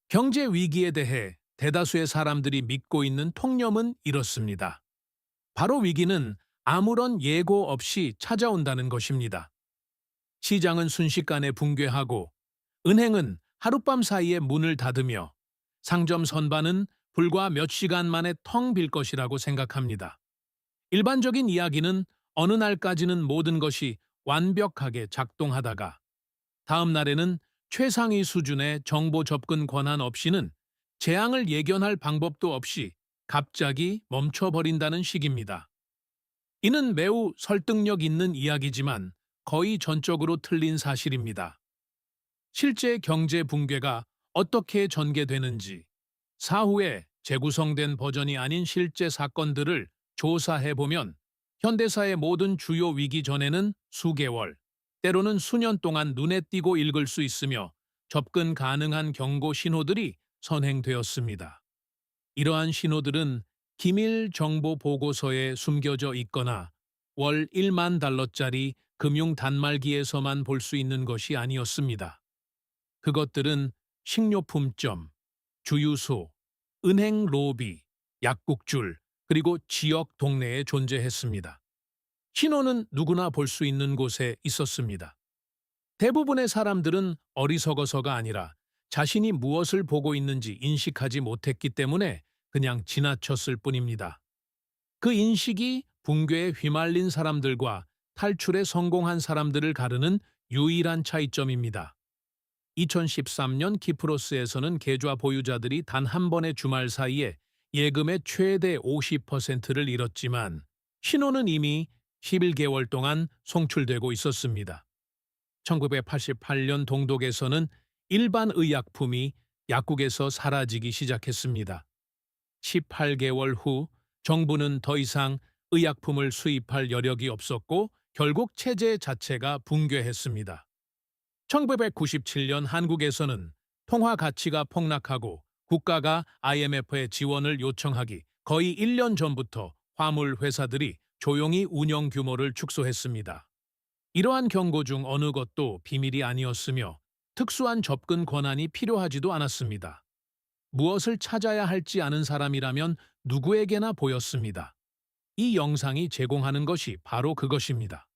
경제 위기에 대해 대다수의 사람들이 믿고 있는 통념은 이렇습니다. 바로 위기는 아무런 예고 없이 찾아온다는 것입니다. 시장은 순식간에 붕괴하고 은행은 하룻밤 사이에 문을 닫으며 상점 선반은 불과 몇 시간 만에 텅 빌 것이라고 생각합니다. 일반적인 이야기는 어느 날까지는 모든 것이 완벽하게 작동하다가 다음 날에는 최상위 수준의 정보 접근 권한 없이는 재앙을 예견할 방법도 없이 갑자기 멈춰버린다는 식입니다. 이는 매우 설득력 있는 이야기지만 거의 전적으로 틀린 사실입니다. 실제 경제 붕괴가 어떻게 전개되는지, 사후에 재구성된 버전이 아닌 실제 사건들을 조사해보면 현대사의 모든 주요 위기 전에는 수개월, 때로는 수년 동안 눈에 띄고 읽을 수 있으며 접근 가능한 경고 신호들이 선행되었습니다. 이러한 신호들은 기밀 정보 보고서에 숨겨져 있거나 월 1만 달러짜리 금융 단말기에서만 볼 수 있는 것이 아니었습니다. 그것들은 식료품점, 주유소, 은행 로비, 약국줄, 그리고 지역 동네에 존재했습니다. 신호는 누구나 볼 수 있는 곳에 있었습니다. 대부분의 사람들은 어리석어서가 아니라 자신이 무엇을 보고 있는지 인식하지 못했기 때문에 그냥 지나쳤을 뿐입니다. 그 인식이 붕괴에 휘말린 사람들과 탈출에 성공한 사람들을 가르는 유일한 차이점입니다. 2013년 키프로스에서는 계좌 보유자들이 단 한 번의 주말 사이에 예금의 최대 50%를 잃었지만 신호는 이미 11개월 동안 송출되고 있었습니다. 1988년 동독에서는 일반 의약품이 약국에서 사라지기 시작했습니다. 18개월 후 정부는 더 이상 의약품을 수입할 여력이 없었고 결국 체제 자체가 붕괴했습니다. 1997년 한국에서는 통화 가치가 폭락하고 국가가 IMF의 지원을 요청하기 거의 1년 전부터 화물 회사들이 조용히 운영 규모를 축소했습니다. 이러한 경고 중 어느 것도 비밀이 아니었으며 특수한 접근 권한이 필요하지도 않았습니다. 무엇을 찾아야 할지 아는 사람이라면 누구에게나 보였습니다. 이 영상이 제공하는 것이 바로 그것입니다.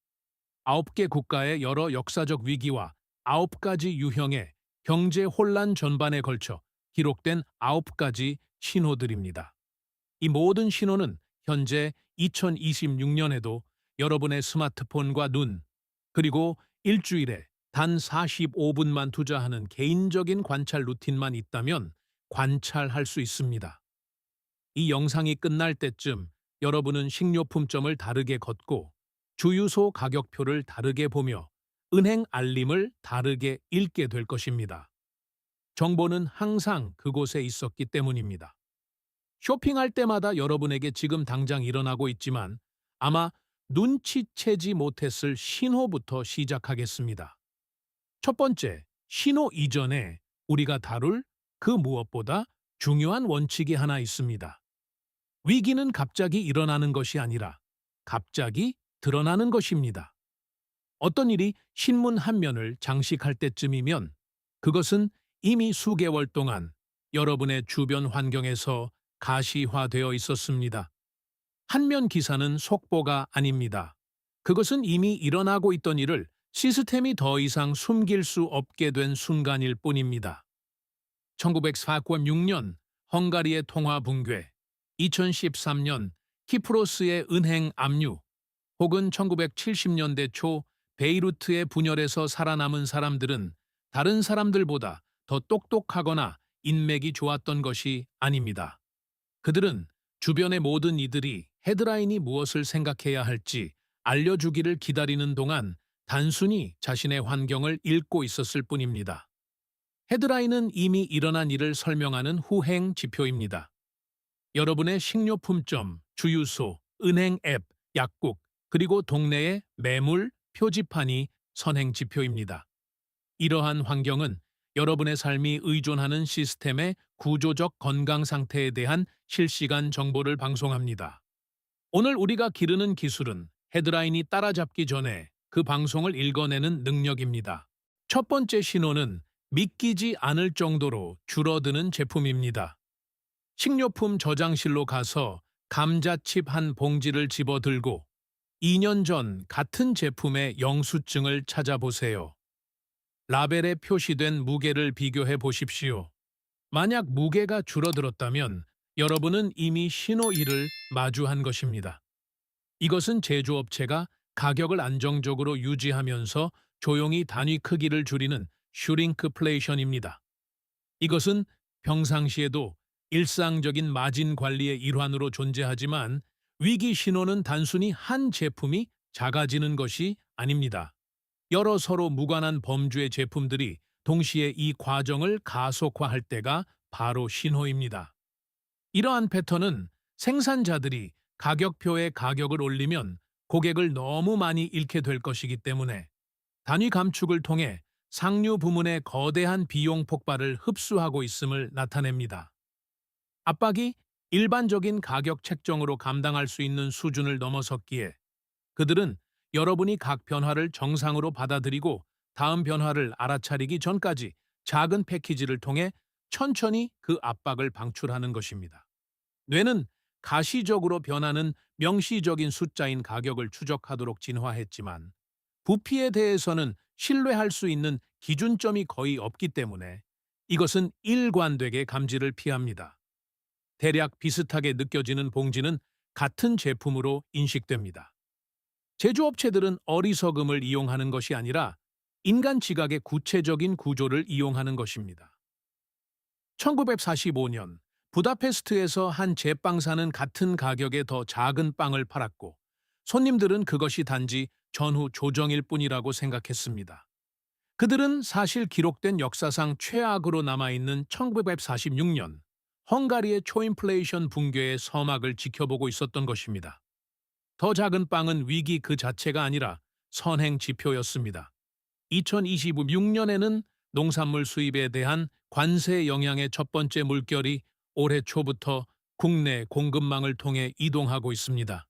9개 국가의 여러 역사적 위기와 9가지 유형의 경제 혼란 전반에 걸쳐 기록된 9가지 신호들입니다. 이 모든 신호는 현재 2026년에도 여러분의 스마트폰과 눈, 그리고 일주일에 단 45분만 투자하는 개인적인 관찰 루틴만 있다면 관찰할 수 있습니다. 이 영상이 끝날 때쯤 여러분은 식료품점을 다르게 걷고 주유소 가격표를 다르게 보며 은행 알림을 다르게 읽게 될 것입니다. 정보는 항상 그곳에 있었기 때문입니다. 쇼핑할 때마다 여러분에게 지금 당장 일어나고 있지만 아마 눈치채지 못했을 신호부터 시작하겠습니다. 첫 번째, 신호 이전에 우리가 다룰 그 무엇보다 중요한 원칙이 하나 있습니다. 위기는 갑자기 일어나는 것이 아니라 갑자기 드러나는 것입니다. 어떤 일이 신문 한 면을 장식할 때쯤이면 그것은 이미 수개월 동안 여러분의 주변 환경에서 가시화되어 있었습니다. 한면 기사는 속보가 아닙니다. 그것은 이미 일어나고 있던 일을 시스템이 더 이상 숨길 수 없게 된 순간일 뿐입니다. 1946년 헝가리의 통화 붕괴, 2013년 키프로스의 은행 압류, 혹은 1970년대 초 베이루트의 분열에서 살아남은 사람들은 다른 사람들보다 더 똑똑하거나 인맥이 좋았던 것이 아닙니다. 그들은 주변의 모든 이들이 헤드라인이 무엇을 생각해야 할지 알려주기를 기다리는 동안 단순히 자신의 환경을 읽고 있었을 뿐입니다. 헤드라인은 이미 일어난 일을 설명하는 후행 지표입니다. 여러분의 식료품점, 주유소, 은행 앱, 약국, 그리고 동네의 매물, 표지판이 선행 지표입니다. 이러한 환경은 여러분의 삶이 의존하는 시스템의 구조적 건강 상태에 대한 실시간 정보를 방송합니다. 오늘 우리가 기르는 기술은 헤드라인이 따라잡기 전에 그 방송을 읽어내는 능력입니다. 첫 번째 신호는 믿기지 않을 정도로 줄어드는 제품입니다. 식료품 저장실로 가서 감자칩 한 봉지를 집어들고 2년 전 같은 제품의 영수증을 찾아보세요. 라벨에 표시된 무게를 비교해 보십시오. 만약 무게가 줄어들었다면 여러분은 이미 신호 1을 마주한 것입니다. 이것은 제조업체가 가격을 안정적으로 유지하면서 조용히 단위 크기를 줄이는 슈링크플레이션입니다. 이것은 평상시에도 일상적인 마진 관리의 일환으로 존재하지만 위기 신호는 단순히 한 제품이 작아지는 것이 아닙니다. 여러 서로 무관한 범주의 제품들이 동시에 이 과정을 가속화할 때가 바로 신호입니다. 이러한 패턴은 생산자들이 가격표에 가격을 올리면 고객을 너무 많이 잃게 될 것이기 때문에 단위 감축을 통해 상류 부문의 거대한 비용 폭발을 흡수하고 있음을 나타냅니다. 압박이 일반적인 가격 책정으로 감당할 수 있는 수준을 넘어섰기에 그들은 여러분이 각 변화를 정상으로 받아들이고 다음 변화를 알아차리기 전까지 작은 패키지를 통해 천천히 그 압박을 방출하는 것입니다. 뇌는 가시적으로 변하는 명시적인 숫자인 가격을 추적하도록 진화했지만 부피에 대해서는 신뢰할 수 있는 기준점이 거의 없기 때문에 이것은 일관되게 감지를 피합니다. 대략 비슷하게 느껴지는 봉지는 같은 제품으로 인식됩니다. 제조업체들은 어리석음을 이용하는 것이 아니라 인간 지각의 구체적인 구조를 이용하는 것입니다. 1945년 부다페스트에서 한 제빵사는 같은 가격에 더 작은 빵을 팔았고 손님들은 그것이 단지 전후 조정일 뿐이라고 생각했습니다. 그들은 사실 기록된 역사상 최악으로 남아있는 1946년 헝가리의 초인플레이션 붕괴의 서막을 지켜보고 있었던 것입니다. 더 작은 빵은 위기 그 자체가 아니라 선행 지표였습니다. 2026년에는 농산물 수입에 대한 관세 영향의 첫 번째 물결이 올해 초부터 국내 공급망을 통해 이동하고 있습니다.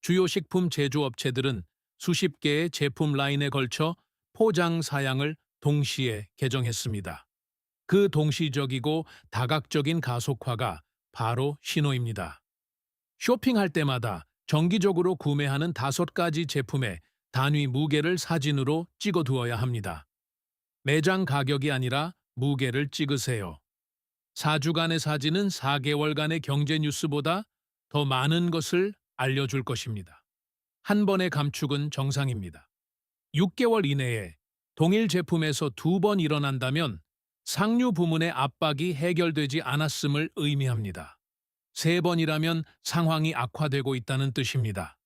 주요 식품 제조업체들은 수십 개의 제품 라인에 걸쳐 포장 사양을 동시에 개정했습니다. 그 동시적이고 다각적인 가속화가 바로 신호입니다. 쇼핑할 때마다 정기적으로 구매하는 5가지 제품의 단위 무게를 사진으로 찍어두어야 합니다. 매장 가격이 아니라 무게를 찍으세요. 4주간의 사진은 4개월간의 경제 뉴스보다 더 많은 것을 알려줄 것입니다. 한 번의 감축은 정상입니다. 6개월 이내에 동일 제품에서 2번 일어난다면 상류 부문의 압박이 해결되지 않았음을 의미합니다. 3번이라면 상황이 악화되고 있다는 뜻입니다.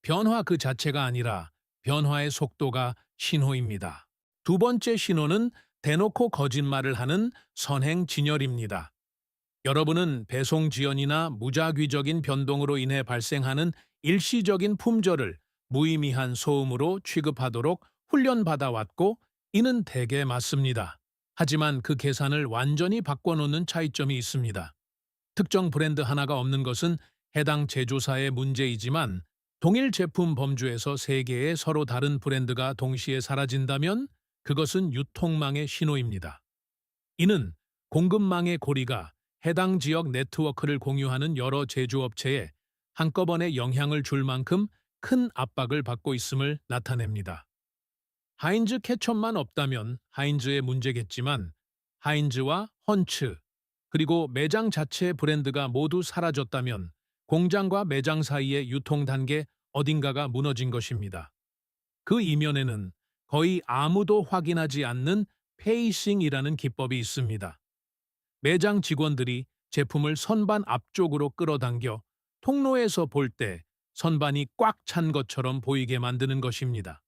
변화 그 자체가 아니라 변화의 속도가 신호입니다. 두 번째 신호는 대놓고 거짓말을 하는 선행 진열입니다. 여러분은 배송 지연이나 무작위적인 변동으로 인해 발생하는 일시적인 품절을 무의미한 소음으로 취급하도록 훈련받아 왔고 이는 대개 맞습니다. 하지만 그 계산을 완전히 바꿔놓는 차이점이 있습니다. 특정 브랜드 하나가 없는 것은 해당 제조사의 문제이지만 동일 제품 범주에서 3개의 서로 다른 브랜드가 동시에 사라진다면 그것은 유통망의 신호입니다. 이는 공급망의 고리가 해당 지역 네트워크를 공유하는 여러 제조업체에 한꺼번에 영향을 줄 만큼 큰 압박을 받고 있음을 나타냅니다. 하인즈 케첩만 없다면 하인즈의 문제겠지만 하인즈와 헌츠, 그리고 매장 자체의 브랜드가 모두 사라졌다면 공장과 매장 사이의 유통 단계 어딘가가 무너진 것입니다. 그 이면에는 거의 아무도 확인하지 않는 페이싱이라는 기법이 있습니다. 매장 직원들이 제품을 선반 앞쪽으로 끌어당겨 통로에서 볼 때 선반이 꽉 찬 것처럼 보이게 만드는 것입니다.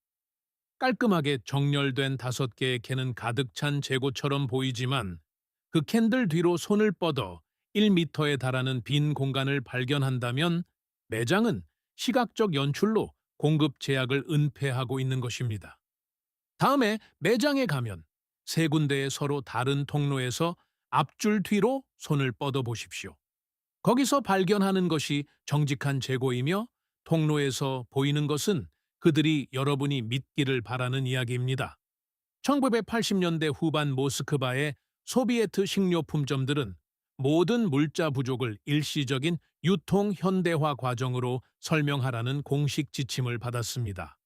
깔끔하게 정렬된 5개의 캔은 가득 찬 재고처럼 보이지만 그 캔들 뒤로 손을 뻗어 1m에 달하는 빈 공간을 발견한다면 매장은 시각적 연출로 공급 제약을 은폐하고 있는 것입니다. 다음에 매장에 가면 3군데의 서로 다른 통로에서 앞줄 뒤로 손을 뻗어 보십시오. 거기서 발견하는 것이 정직한 재고이며 통로에서 보이는 것은 그들이 여러분이 믿기를 바라는 이야기입니다. 1980년대 후반 모스크바의 소비에트 식료품점들은 모든 물자 부족을 일시적인 유통 현대화 과정으로 설명하라는 공식 지침을 받았습니다.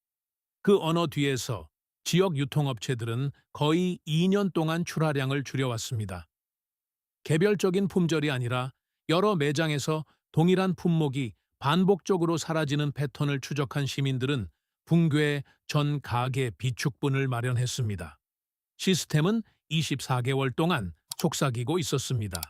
그 언어 뒤에서 지역 유통업체들은 거의 2년 동안 출하량을 줄여왔습니다. 개별적인 품절이 아니라 여러 매장에서 동일한 품목이 반복적으로 사라지는 패턴을 추적한 시민들은 붕괴의 전 가게 비축분을 마련했습니다. 시스템은 24개월 동안 속삭이고 있었습니다.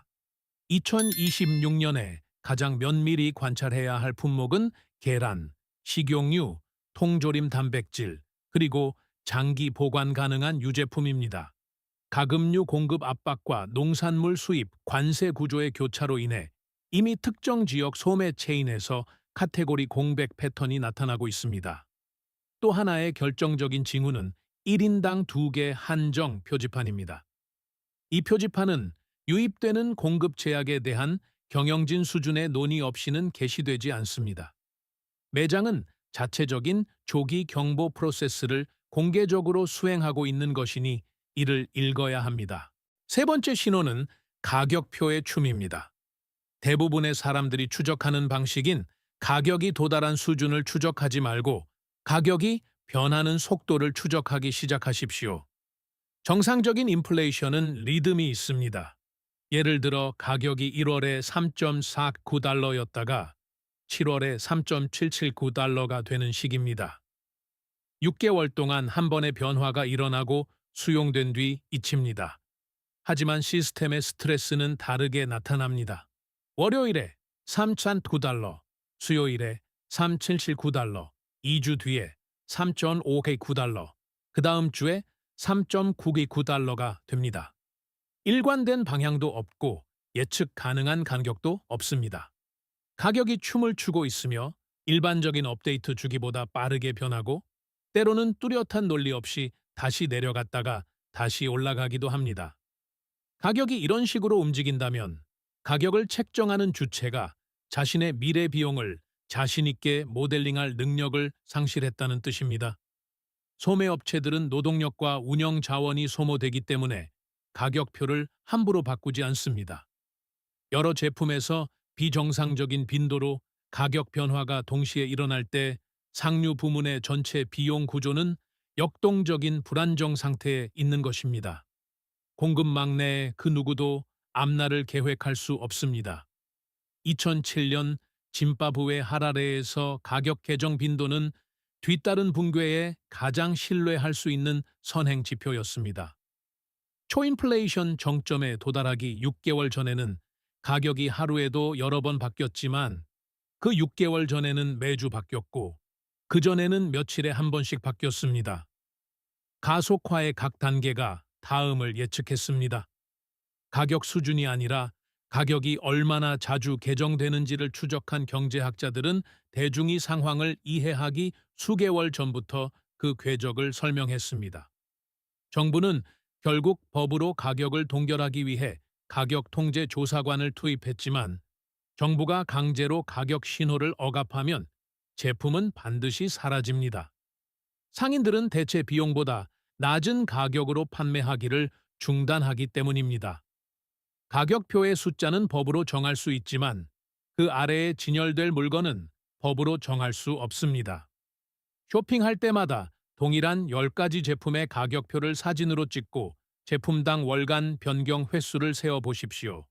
2026년에 가장 면밀히 관찰해야 할 품목은 계란, 식용유, 통조림 단백질, 그리고 장기 보관 가능한 유제품입니다. 가금류 공급 압박과 농산물 수입 관세 구조의 교차로 인해 이미 특정 지역 소매 체인에서 카테고리 공백 패턴이 나타나고 있습니다. 또 하나의 결정적인 징후는 1인당 2개 한정 표지판입니다. 이 표지판은 유입되는 공급 제약에 대한 경영진 수준의 논의 없이는 게시되지 않습니다. 매장은 자체적인 조기 경보 프로세스를 공개적으로 수행하고 있는 것이니 이를 읽어야 합니다. 세 번째 신호는 가격표의 춤입니다. 대부분의 사람들이 추적하는 방식인 가격이 도달한 수준을 추적하지 말고 가격이 변하는 속도를 추적하기 시작하십시오. 정상적인 인플레이션은 리듬이 있습니다. 예를 들어 가격이 1월에 3.49달러였다가 7월에 3.779달러가 되는 시기입니다. 6개월 동안 한 번의 변화가 일어나고 수용된 뒤 잊힙니다. 하지만 시스템의 스트레스는 다르게 나타납니다. 월요일에 3.9달러, 수요일에 3.779달러, 2주 뒤에 3.599달러, 그 다음 주에 3.929달러가 됩니다. 일관된 방향도 없고 예측 가능한 간격도 없습니다. 가격이 춤을 추고 있으며 일반적인 업데이트 주기보다 빠르게 변하고 때로는 뚜렷한 논리 없이 다시 내려갔다가 다시 올라가기도 합니다. 가격이 이런 식으로 움직인다면 가격을 책정하는 주체가 자신의 미래 비용을 자신 있게 모델링할 능력을 상실했다는 뜻입니다. 소매업체들은 노동력과 운영 자원이 소모되기 때문에 가격표를 함부로 바꾸지 않습니다. 여러 제품에서 비정상적인 빈도로 가격 변화가 동시에 일어날 때 상류 부문의 전체 비용 구조는 역동적인 불안정 상태에 있는 것입니다. 공급망 내에 그 누구도 앞날을 계획할 수 없습니다. 2007년 짐바브웨 하라레에서 가격 개정 빈도는 뒤따른 붕괴에 가장 신뢰할 수 있는 선행 지표였습니다. 초인플레이션 정점에 도달하기 6개월 전에는 가격이 하루에도 여러 번 바뀌었지만 그 6개월 전에는 매주 바뀌었고 그 전에는 며칠에 한 번씩 바뀌었습니다. 가속화의 각 단계가 다음을 예측했습니다. 가격 수준이 아니라 가격이 얼마나 자주 개정되는지를 추적한 경제학자들은 대중이 상황을 이해하기 수개월 전부터 그 궤적을 설명했습니다. 정부는 결국 법으로 가격을 동결하기 위해 가격 통제 조사관을 투입했지만 정부가 강제로 가격 신호를 억압하면 제품은 반드시 사라집니다. 상인들은 대체 비용보다 낮은 가격으로 판매하기를 중단하기 때문입니다. 가격표의 숫자는 법으로 정할 수 있지만 그 아래에 진열될 물건은 법으로 정할 수 없습니다. 쇼핑할 때마다 동일한 10가지 제품의 가격표를 사진으로 찍고 제품당 월간 변경 횟수를 세어보십시오.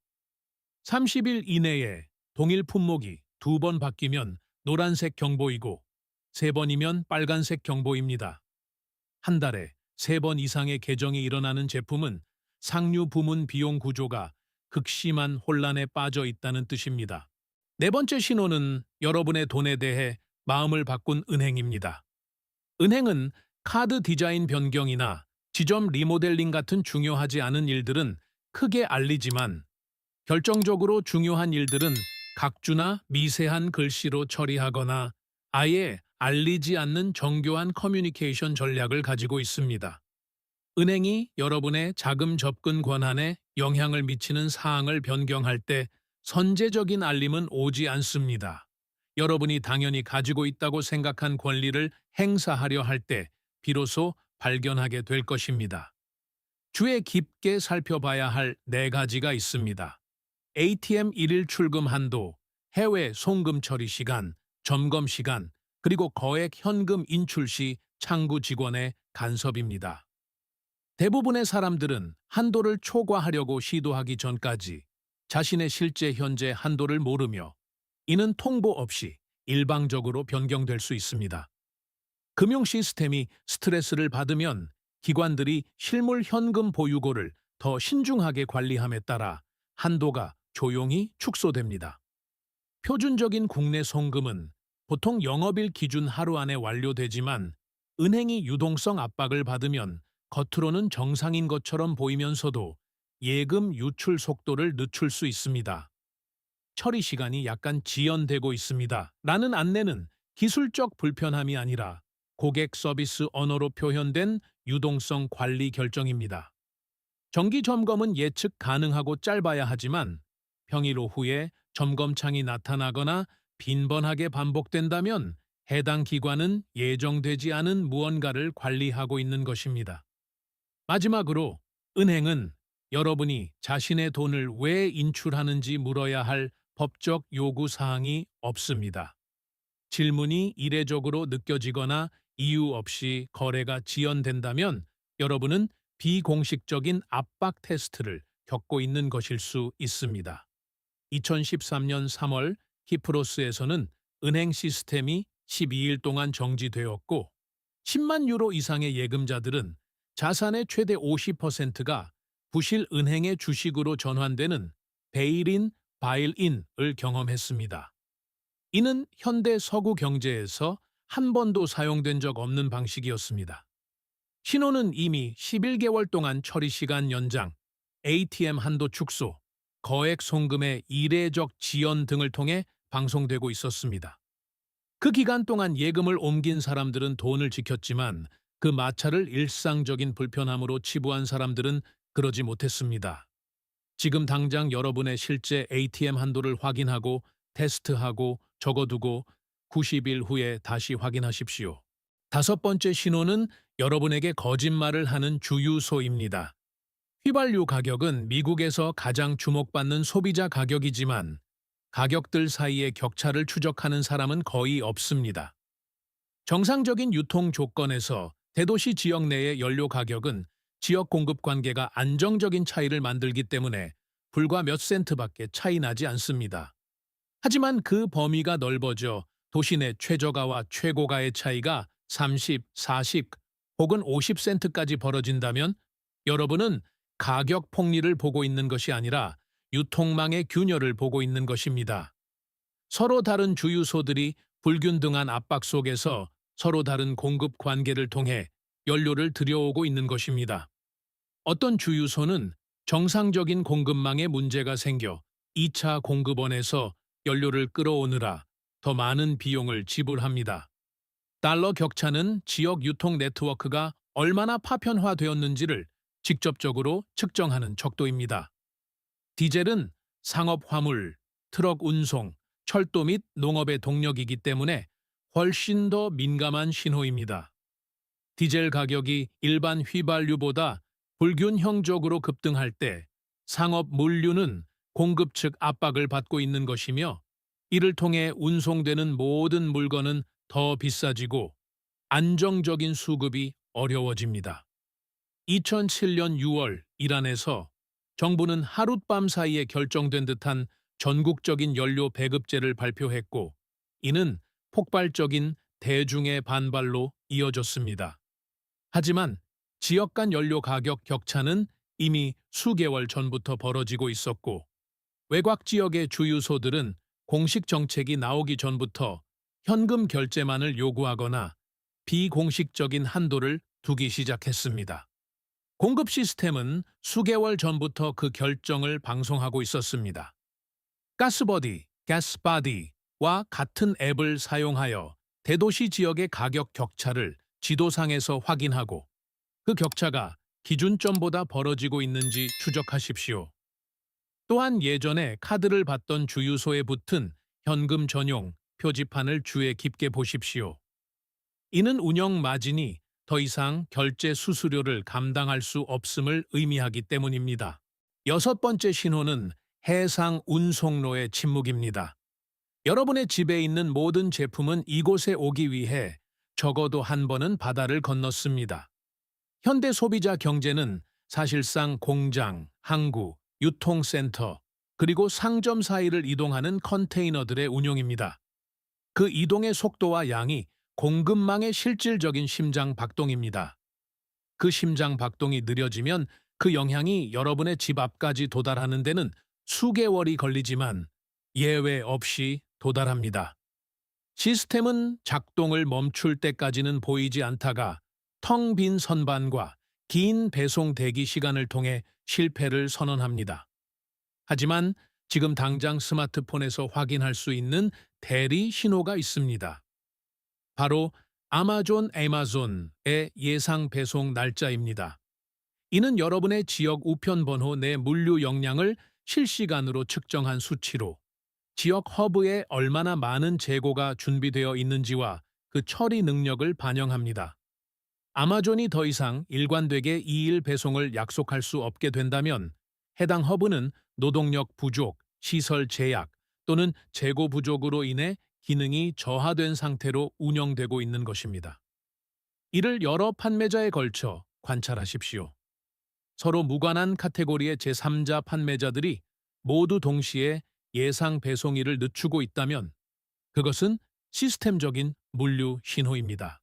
30일 이내에 동일 품목이 2번 바뀌면 노란색 경보이고 3번이면 빨간색 경보입니다. 한 달에 3번 이상의 개정이 일어나는 제품은 상류 부문 비용 구조가 극심한 혼란에 빠져 있다는 뜻입니다. 네 번째 신호는 여러분의 돈에 대해 마음을 바꾼 은행입니다. 은행은 카드 디자인 변경이나 지점 리모델링 같은 중요하지 않은 일들은 크게 알리지만 결정적으로 중요한 일들은 각주나 미세한 글씨로 처리하거나 아예 알리지 않는 정교한 커뮤니케이션 전략을 가지고 있습니다. 은행이 여러분의 자금 접근 권한에 영향을 미치는 사항을 변경할 때 선제적인 알림은 오지 않습니다. 여러분이 당연히 가지고 있다고 생각한 권리를 행사하려 할 때 비로소 발견하게 될 것입니다. 주에 깊게 살펴봐야 할 4가지가 있습니다. ATM 일일 출금 한도, 해외 송금 처리 시간, 점검 시간, 그리고 거액 현금 인출 시 창구 직원의 간섭입니다. 대부분의 사람들은 한도를 초과하려고 시도하기 전까지 자신의 실제 현재 한도를 모르며 이는 통보 없이 일방적으로 변경될 수 있습니다. 금융 시스템이 스트레스를 받으면 기관들이 실물 현금 보유고를 더 신중하게 관리함에 따라 한도가 조용히 축소됩니다. 표준적인 국내 송금은 보통 영업일 기준 하루 안에 완료되지만 은행이 유동성 압박을 받으면 겉으로는 정상인 것처럼 보이면서도 예금 유출 속도를 늦출 수 있습니다. 처리 시간이 약간 지연되고 있습니다. 라는 안내는 기술적 불편함이 아니라 고객 서비스 언어로 표현된 유동성 관리 결정입니다. 정기 점검은 예측 가능하고 짧아야 하지만 평일 오후에 점검창이 나타나거나 빈번하게 반복된다면 해당 기관은 예정되지 않은 무언가를 관리하고 있는 것입니다. 마지막으로 은행은 여러분이 자신의 돈을 왜 인출하는지 물어야 할 법적 요구 사항이 없습니다. 질문이 이례적으로 느껴지거나 이유 없이 거래가 지연된다면 여러분은 비공식적인 압박 테스트를 겪고 있는 것일 수 있습니다. 2013년 3월 키프로스에서는 은행 시스템이 12일 동안 정지되었고 10만 유로 이상의 예금자들은 자산의 최대 50%가 부실 은행의 주식으로 전환되는 베일인, 바일인을 경험했습니다. 이는 현대 서구 경제에서 한 번도 사용된 적 없는 방식이었습니다. 신호는 이미 11개월 동안 처리 시간 연장, ATM 한도 축소, 거액 송금의 이례적 지연 등을 통해 방송되고 있었습니다. 그 기간 동안 예금을 옮긴 사람들은 돈을 지켰지만 그 마찰을 일상적인 불편함으로 치부한 사람들은 그러지 못했습니다. 지금 당장 여러분의 실제 ATM 한도를 확인하고 테스트하고 적어두고 90일 후에 다시 확인하십시오. 5번째 신호는 여러분에게 거짓말을 하는 주유소입니다. 휘발유 가격은 미국에서 가장 주목받는 소비자 가격이지만 가격들 사이의 격차를 추적하는 사람은 거의 없습니다. 정상적인 유통 조건에서 대도시 지역 내의 연료 가격은 지역 공급 관계가 안정적인 차이를 만들기 때문에 불과 몇 센트밖에 차이 나지 않습니다. 하지만 그 범위가 넓어져 도시 내 최저가와 최고가의 차이가 30, 40 혹은 50센트까지 벌어진다면 여러분은 가격 폭리를 보고 있는 것이 아니라 유통망의 균열을 보고 있는 것입니다. 서로 다른 주유소들이 불균등한 압박 속에서 서로 다른 공급 관계를 통해 연료를 들여오고 있는 것입니다. 어떤 주유소는 정상적인 공급망에 문제가 생겨 2차 공급원에서 연료를 끌어오느라 더 많은 비용을 지불합니다. 달러 격차는 지역 유통 네트워크가 얼마나 파편화되었는지를 직접적으로 측정하는 척도입니다. 디젤은 상업 화물, 트럭 운송, 철도 및 농업의 동력이기 때문에 훨씬 더 민감한 신호입니다. 디젤 가격이 일반 휘발유보다 불균형적으로 급등할 때 상업 물류는 공급 측 압박을 받고 있는 것이며 이를 통해 운송되는 모든 물건은 더 비싸지고 안정적인 수급이 어려워집니다. 2007년 6월 이란에서 정부는 하룻밤 사이에 결정된 듯한 전국적인 연료 배급제를 발표했고 이는 폭발적인 대중의 반발로 이어졌습니다. 하지만 지역 간 연료 가격 격차는 이미 수개월 전부터 벌어지고 있었고 외곽 지역의 주유소들은 공식 정책이 나오기 전부터 현금 결제만을 요구하거나 비공식적인 한도를 두기 시작했습니다. 공급 시스템은 수개월 전부터 그 결정을 방송하고 있었습니다. 가스버디, 가스바디와 같은 앱을 사용하여 대도시 지역의 가격 격차를 지도상에서 확인하고 그 격차가 기준점보다 벌어지고 있는지 추적하십시오. 또한 예전에 카드를 받던 주유소에 붙은 현금 전용 표지판을 주의 깊게 보십시오. 이는 운영 마진이 더 이상 결제 수수료를 감당할 수 없음을 의미하기 때문입니다. 여섯 번째 신호는 해상 운송로의 침묵입니다. 여러분의 집에 있는 모든 제품은 이곳에 오기 위해 적어도 한 번은 바다를 건넜습니다. 현대 소비자 경제는 사실상 공장, 항구, 유통센터, 그리고 상점 사이를 이동하는 컨테이너들의 운용입니다. 그 이동의 속도와 양이 공급망의 실질적인 심장 박동입니다. 그 심장 박동이 느려지면 그 영향이 여러분의 집 앞까지 도달하는 데는 수개월이 걸리지만 예외 없이 도달합니다. 시스템은 작동을 멈출 때까지는 보이지 않다가 텅 빈 선반과 긴 배송 대기 시간을 통해 실패를 선언합니다. 하지만 지금 당장 스마트폰에서 확인할 수 있는 대리 신호가 있습니다. 바로 아마존의 예상 배송 날짜입니다. 이는 여러분의 지역 우편번호 내 물류 역량을 실시간으로 측정한 수치로 지역 허브에 얼마나 많은 재고가 준비되어 있는지와 그 처리 능력을 반영합니다. 아마존이 더 이상 일관되게 2일 배송을 약속할 수 없게 된다면 해당 허브는 노동력 부족, 시설 제약 또는 재고 부족으로 인해 기능이 저하된 상태로 운영되고 있는 것입니다. 이를 여러 판매자에 걸쳐 관찰하십시오. 서로 무관한 카테고리의 제3자 판매자들이 모두 동시에 예상 배송일을 늦추고 있다면 그것은 시스템적인 물류 신호입니다.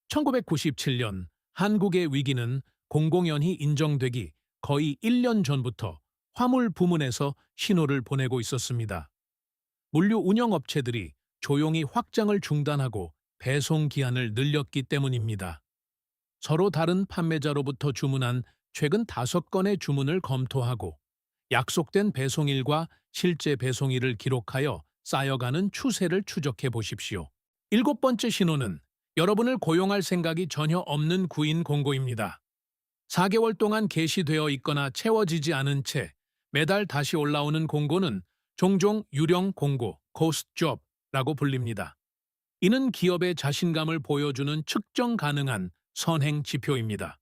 1997년 한국의 위기는 공공연히 인정되기 거의 1년 전부터 화물 부문에서 신호를 보내고 있었습니다. 물류 운영업체들이 조용히 확장을 중단하고 배송 기한을 늘렸기 때문입니다. 서로 다른 판매자로부터 주문한 최근 5건의 주문을 검토하고 약속된 배송일과 실제 배송일을 기록하여 쌓여가는 추세를 추적해 보십시오. 7번째 신호는 여러분을 고용할 생각이 전혀 없는 구인 공고입니다. 4개월 동안 게시되어 있거나 채워지지 않은 채 매달 다시 올라오는 공고는 종종 유령 공고, 고스트 잡라고 불립니다. 이는 기업의 자신감을 보여주는 측정 가능한 선행 지표입니다.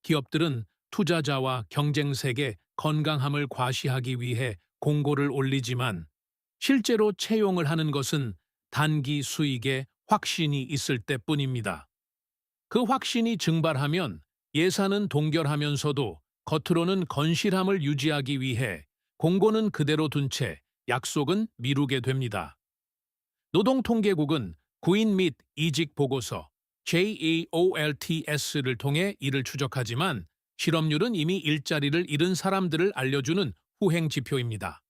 기업들은 투자자와 경쟁색의 건강함을 과시하기 위해 공고를 올리지만 실제로 채용을 하는 것은 단기 수익에 확신이 있을 때뿐입니다. 그 확신이 증발하면 예산은 동결하면서도 겉으로는 건실함을 유지하기 위해 공고는 그대로 둔 채 약속은 미루게 됩니다. 노동통계국은 구인 및 이직 보고서 JOLTS를 통해 이를 추적하지만 실업률은 이미 일자리를 잃은 사람들을 알려주는 후행 지표입니다.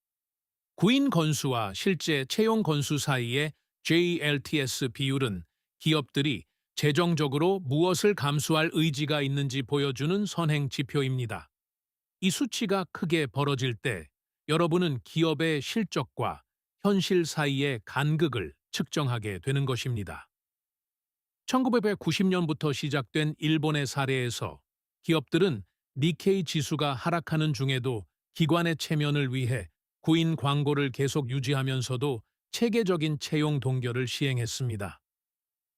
구인 건수와 실제 채용 건수 사이의 JLTS 비율은 기업들이 재정적으로 무엇을 감수할 의지가 있는지 보여주는 선행 지표입니다. 이 수치가 크게 벌어질 때 여러분은 기업의 실적과 현실 사이의 간극을 측정하게 되는 것입니다. 1990년부터 시작된 일본의 사례에서 기업들은 니케이 지수가 하락하는 중에도 기관의 체면을 위해 구인 광고를 계속 유지하면서도 체계적인 채용 동결을 시행했습니다.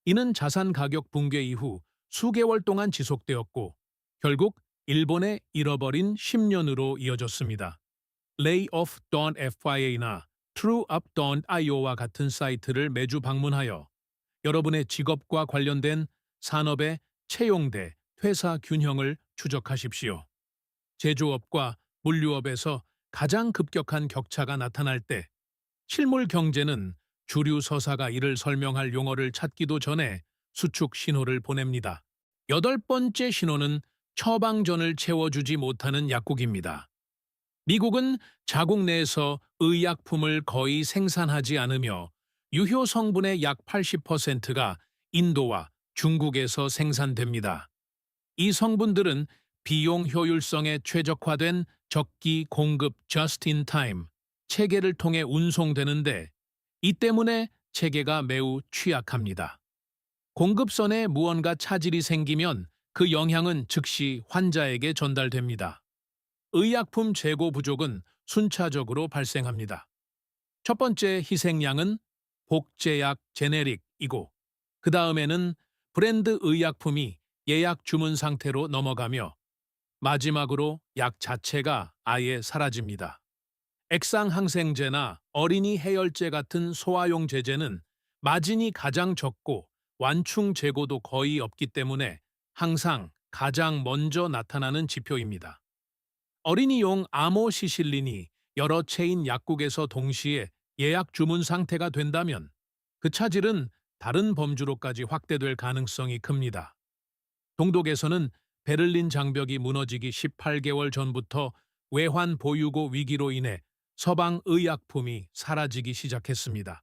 이는 자산 가격 붕괴 이후 수개월 동안 지속되었고 결국 일본의 잃어버린 10년으로 이어졌습니다. layoff.fya나 trueup.io와 같은 사이트를 매주 방문하여 여러분의 직업과 관련된 산업의 채용대 퇴사 균형을 추적하십시오. 제조업과 물류업에서 가장 급격한 격차가 나타날 때 실물 경제는 주류 서사가 이를 설명할 용어를 찾기도 전에 수축 신호를 보냅니다. 8번째 신호는 처방전을 채워주지 못하는 약국입니다. 미국은 자국 내에서 의약품을 거의 생산하지 않으며 유효 성분의 약 80%가 인도와 중국에서 생산됩니다. 이 성분들은 비용 효율성에 최적화된 적기 공급 just-in-time 체계를 통해 운송되는데 이 때문에 체계가 매우 취약합니다. 공급선에 무언가 차질이 생기면 그 영향은 즉시 환자에게 전달됩니다. 의약품 재고 부족은 순차적으로 발생합니다. 첫 번째 희생양은 복제약 제네릭이고 그 다음에는 브랜드 의약품이 예약 주문 상태로 넘어가며 마지막으로 약 자체가 아예 사라집니다. 액상항생제나 어린이 해열제 같은 소화용 제제는 마진이 가장 적고 완충 재고도 거의 없기 때문에 항상 가장 먼저 나타나는 지표입니다. 어린이용 아모시실린이 여러 체인 약국에서 동시에 예약 주문 상태가 된다면 그 차질은 다른 범주로까지 확대될 가능성이 큽니다. 동독에서는 베를린 장벽이 무너지기 18개월 전부터 외환 보유고 위기로 인해 서방 의약품이 사라지기 시작했습니다.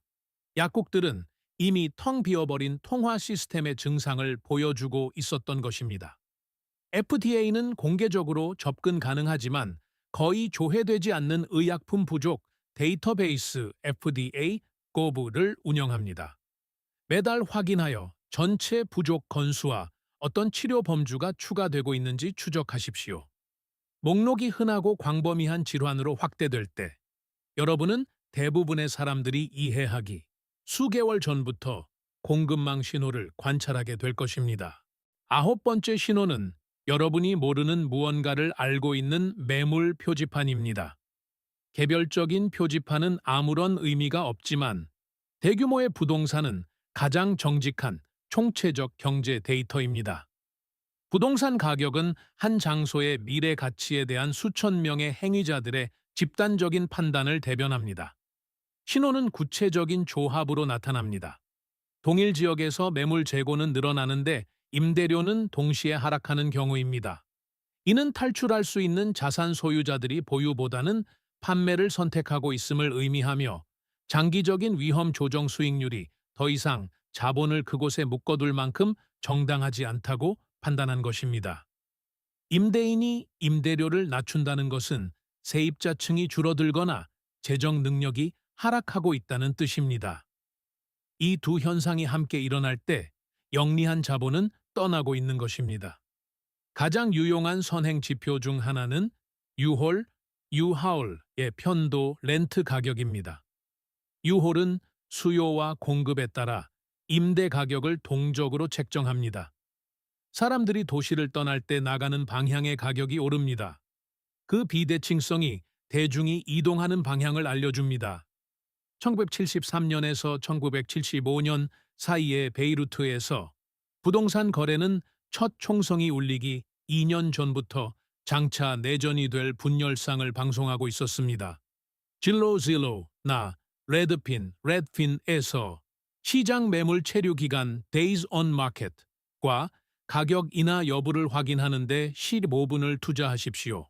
약국들은 이미 텅 비어버린 통화 시스템의 증상을 보여주고 있었던 것입니다. FDA는 공개적으로 접근 가능하지만 거의 조회되지 않는 의약품 부족 데이터베이스 FDA 고브를 운영합니다. 매달 확인하여 전체 부족 건수와 어떤 치료 범주가 추가되고 있는지 추적하십시오. 목록이 흔하고 광범위한 질환으로 확대될 때 여러분은 대부분의 사람들이 이해하기 수개월 전부터 공급망 신호를 관찰하게 될 것입니다. 아홉 번째 신호는 여러분이 모르는 무언가를 알고 있는 매물 표지판입니다. 개별적인 표지판은 아무런 의미가 없지만 대규모의 부동산은 가장 정직한 총체적 경제 데이터입니다. 부동산 가격은 한 장소의 미래 가치에 대한 수천 명의 행위자들의 집단적인 판단을 대변합니다. 신호는 구체적인 조합으로 나타납니다. 동일 지역에서 매물 재고는 늘어나는데 임대료는 동시에 하락하는 경우입니다. 이는 탈출할 수 있는 자산 소유자들이 보유보다는 판매를 선택하고 있음을 의미하며 장기적인 위험 조정 수익률이 더 이상 자본을 그곳에 묶어둘 만큼 정당하지 않다고 판단한 것입니다. 임대인이 임대료를 낮춘다는 것은 세입자층이 줄어들거나 재정 능력이 하락하고 있다는 뜻입니다. 이 두 현상이 함께 일어날 때 영리한 자본은 떠나고 있는 것입니다. 가장 유용한 선행 지표 중 하나는 유홀, 유하울의 편도 렌트 가격입니다. 유홀은 수요와 공급에 따라 임대 가격을 동적으로 책정합니다. 사람들이 도시를 떠날 때 나가는 방향의 가격이 오릅니다. 그 비대칭성이 대중이 이동하는 방향을 알려줍니다. 1973년에서 1975년 사이에 베이루트에서 부동산 거래는 첫 총성이 울리기 2년 전부터 장차 내전이 될 분열상을 방송하고 있었습니다. 질로나 레드핀에서 시장 매물 체류 기간 Days on Market과 가격 인하 여부를 확인하는 데 15분을 투자하십시오.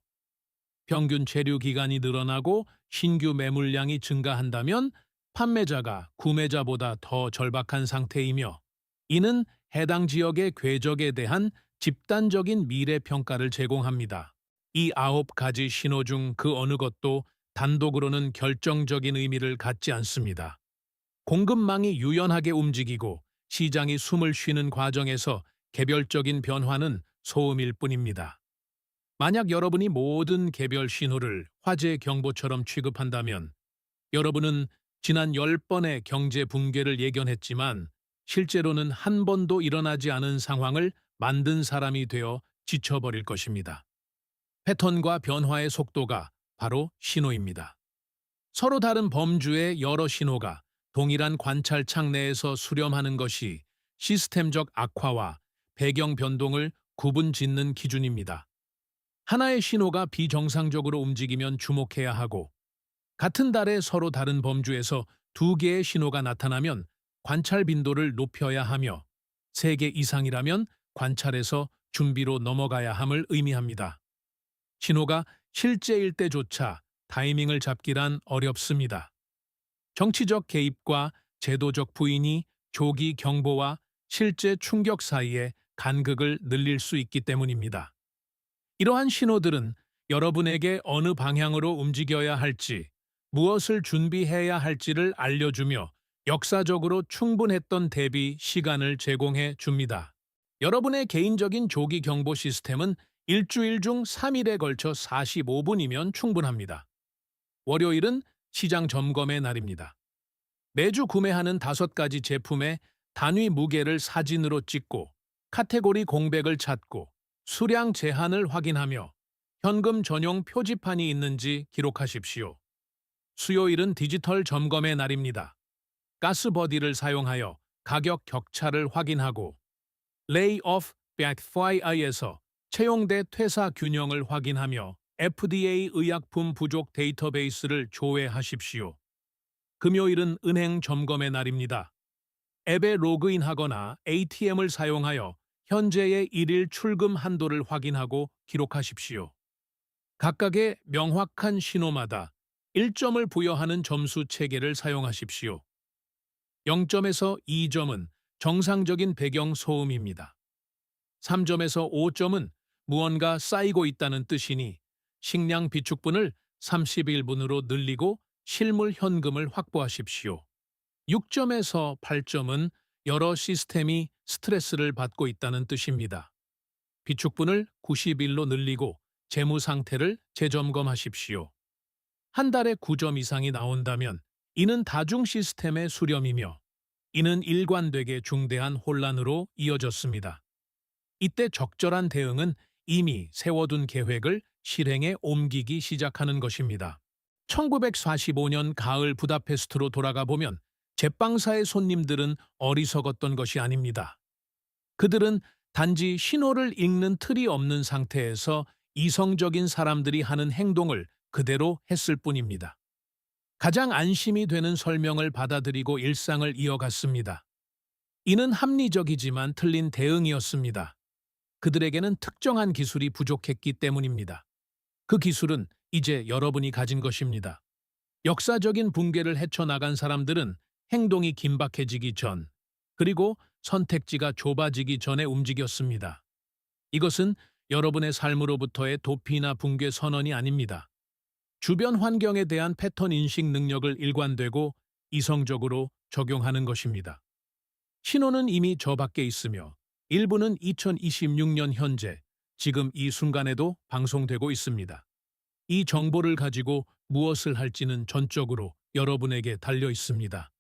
평균 체류 기간이 늘어나고 신규 매물량이 증가한다면 판매자가 구매자보다 더 절박한 상태이며 이는 해당 지역의 궤적에 대한 집단적인 미래 평가를 제공합니다. 이 9가지 신호 중 그 어느 것도 단독으로는 결정적인 의미를 갖지 않습니다. 공급망이 유연하게 움직이고 시장이 숨을 쉬는 과정에서 개별적인 변화는 소음일 뿐입니다. 만약 여러분이 모든 개별 신호를 화재 경보처럼 취급한다면 여러분은 지난 10번의 경제 붕괴를 예견했지만 실제로는 한 번도 일어나지 않은 상황을 만든 사람이 되어 지쳐버릴 것입니다. 패턴과 변화의 속도가 바로 신호입니다. 서로 다른 범주의 여러 신호가 동일한 관찰창 내에서 수렴하는 것이 시스템적 악화와 배경 변동을 구분짓는 기준입니다. 하나의 신호가 비정상적으로 움직이면 주목해야 하고 같은 달에 서로 다른 범주에서 두 개의 신호가 나타나면 관찰 빈도를 높여야 하며 3개 이상이라면 관찰에서 준비로 넘어가야 함을 의미합니다. 신호가 실제일 때조차 타이밍을 잡기란 어렵습니다. 정치적 개입과 제도적 부인이 조기 경보와 실제 충격 사이에 간극을 늘릴 수 있기 때문입니다. 이러한 신호들은 여러분에게 어느 방향으로 움직여야 할지, 무엇을 준비해야 할지를 알려주며 역사적으로 충분했던 대비 시간을 제공해 줍니다. 여러분의 개인적인 조기 경보 시스템은 일주일 중 3일에 걸쳐 45분이면 충분합니다. 월요일은 시장 점검의 날입니다. 매주 구매하는 5가지 제품의 단위 무게를 사진으로 찍고 카테고리 공백을 찾고 수량 제한을 확인하며 현금 전용 표지판이 있는지 기록하십시오. 수요일은 디지털 점검의 날입니다. 가스버디를 사용하여 가격 격차를 확인하고 레이오프 백파이어에서 채용대 퇴사 균형을 확인하며 FDA 의약품 부족 데이터베이스를 조회하십시오. 금요일은 은행 점검의 날입니다. 앱에 로그인하거나 ATM을 사용하여 현재의 일일 출금 한도를 확인하고 기록하십시오. 각각의 명확한 신호마다 1점을 부여하는 점수 체계를 사용하십시오. 0점에서 2점은 정상적인 배경 소음입니다. 3점에서 5점은 무언가 쌓이고 있다는 뜻이니 식량 비축분을 31분으로 늘리고 실물 현금을 확보하십시오. 6점에서 8점은 여러 시스템이 스트레스를 받고 있다는 뜻입니다. 비축분을 90일로 늘리고 재무 상태를 재점검하십시오. 한 달에 9점 이상이 나온다면 이는 다중 시스템의 수렴이며 이는 일관되게 중대한 혼란으로 이어졌습니다. 이때 적절한 대응은 이미 세워둔 계획을 실행에 옮기기 시작하는 것입니다. 1945년 가을 부다페스트로 돌아가 보면 제빵사의 손님들은 어리석었던 것이 아닙니다. 그들은 단지 신호를 읽는 틀이 없는 상태에서 이성적인 사람들이 하는 행동을 그대로 했을 뿐입니다. 가장 안심이 되는 설명을 받아들이고 일상을 이어갔습니다. 이는 합리적이지만 틀린 대응이었습니다. 그들에게는 특정한 기술이 부족했기 때문입니다. 그 기술은 이제 여러분이 가진 것입니다. 역사적인 붕괴를 헤쳐나간 사람들은 행동이 긴박해지기 전, 그리고 선택지가 좁아지기 전에 움직였습니다. 이것은 여러분의 삶으로부터의 도피나 붕괴 선언이 아닙니다. 주변 환경에 대한 패턴 인식 능력을 일관되고 이성적으로 적용하는 것입니다. 신호는 이미 저 밖에 있으며 일부는 2026년 현재, 지금 이 순간에도 방송되고 있습니다. 이 정보를 가지고 무엇을 할지는 전적으로 여러분에게 달려 있습니다.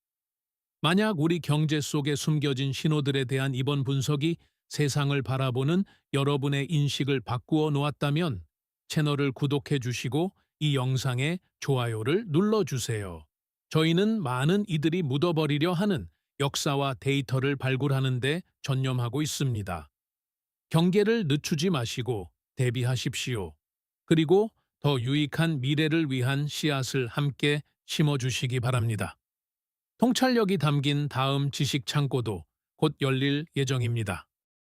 만약 우리 경제 속에 숨겨진 신호들에 대한 이번 분석이 세상을 바라보는 여러분의 인식을 바꾸어 놓았다면 채널을 구독해 주시고 이 영상에 좋아요를 눌러주세요. 저희는 많은 이들이 묻어버리려 하는 역사와 데이터를 발굴하는 데 전념하고 있습니다. 경계를 늦추지 마시고 대비하십시오. 그리고 더 유익한 미래를 위한 씨앗을 함께 심어주시기 바랍니다. 통찰력이 담긴 다음 지식 창고도 곧 열릴 예정입니다.